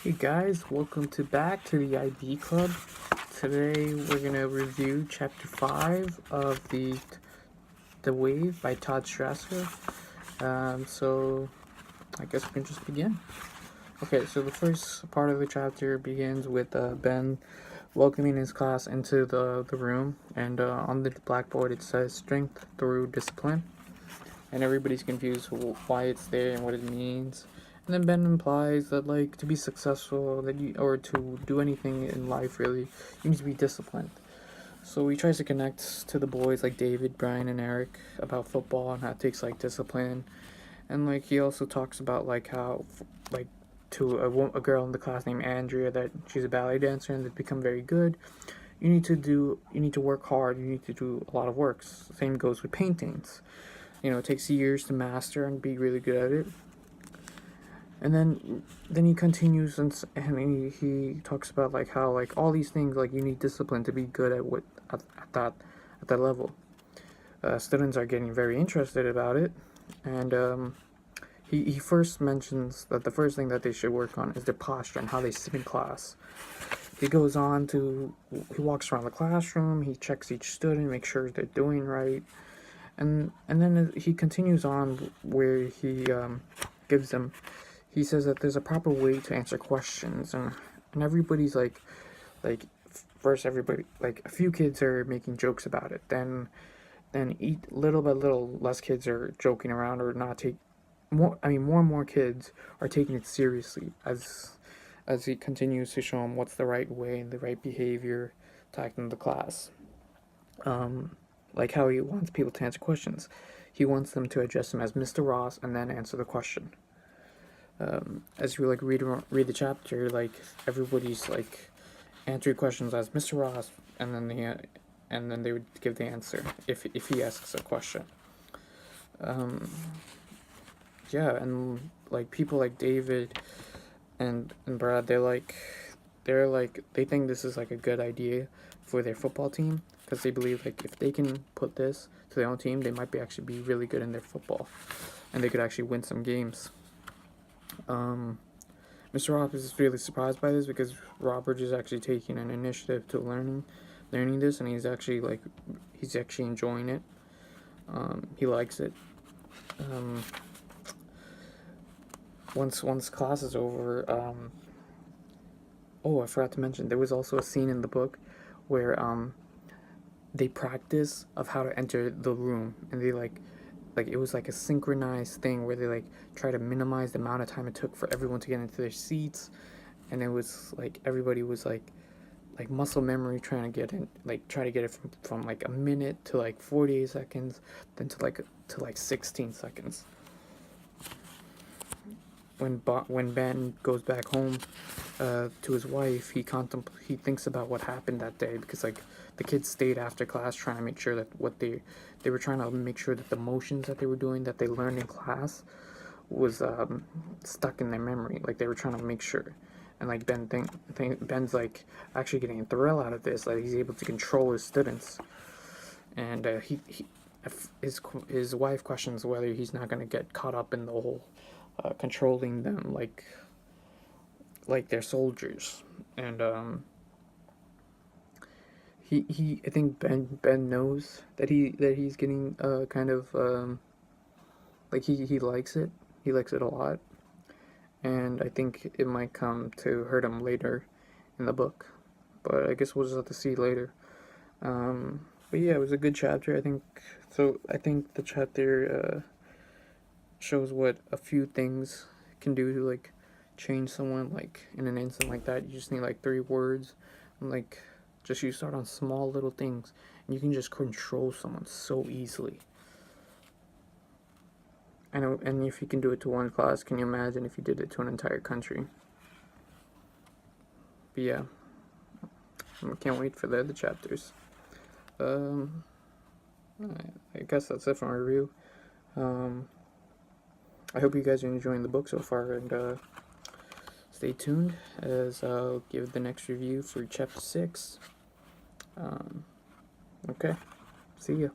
Hey guys, welcome back to the ID Club. Today we're gonna review chapter 5 of the Wave by Todd Strasser. So I guess we can just begin. Okay, so the first part of the chapter begins with Ben welcoming his class into the room, and on the blackboard it says strength through discipline, and everybody's confused why it's there and what it means. And then Ben implies that, like, to be successful, or to do anything in life, really, you need to be disciplined. So he tries to connect to the boys like David, Brian, and Eric about football and how it takes like discipline, and like he also talks about like how, like, to a girl in the class named Andrea, that she's a ballet dancer and they've become very good. You need to work hard. You need to do a lot of work. Same goes with paintings. It takes years to master and be really good at it. And then he continues, and he talks about like how, like, all these things, like, you need discipline to be good at that level. Students are getting very interested about it, and he first mentions that the first thing that they should work on is their posture and how they sit in class. He goes on to he walks around the classroom, he checks each student, makes sure they're doing right, and then he continues on where gives them he says that there's a proper way to answer questions, and everybody's like first, everybody, like, a few kids are making jokes about it, then little by little less kids are joking around or not take more I mean more and more kids are taking it seriously as he continues to show them what's the right way and the right behavior to act in the class. Like how he wants people to answer questions. He wants them to address him as Mr. Ross and then answer the question. As you like read the chapter, like, everybody's like answering questions as Mr. Ross, and then they would give the answer if he asks a question. Yeah, and like people like David and Brad, they think this is like a good idea for their football team, because they believe, like, if they can put this to their own team, they might actually be really good in their football, and they could actually win some games. Mr. Ross is really surprised by this because Robert is actually taking an initiative to learning this, and he's actually enjoying it. He likes it. Once class is over, oh, I forgot to mention, there was also a scene in the book where they practice of how to enter the room, and they like it was like a synchronized thing where they like try to minimize the amount of time it took for everyone to get into their seats, and it was like everybody was like muscle memory trying to get in, like try to get it from like a minute to like 48 seconds, then to like 16 seconds. When Ben goes back home to his wife, he thinks about what happened that day, because like the kids stayed after class trying to make sure that they were trying to make sure that the motions that they were doing that they learned in class was stuck in their memory. Like, they were trying to make sure, and like Ben's like actually getting a thrill out of this. Like, he's able to control his students, and his wife questions whether he's not going to get caught up in the whole controlling them like they're soldiers. And he I think Ben knows that he's getting kind of like he likes it. He likes it a lot, and I think it might come to hurt him later in the book. But I guess we'll just have to see later. But yeah, it was a good chapter, I think. So I think the chapter shows what a few things can do to, like, change someone, like, in an instant like that. You just need like 3 words, and like just you start on small little things, and you can just control someone so easily. And if you can do it to one class, can you imagine if you did it to an entire country? But yeah, I can't wait for the other chapters. I guess that's it for my review. I hope you guys are enjoying the book so far, and stay tuned as I'll give the next review for chapter 6. Okay, see ya.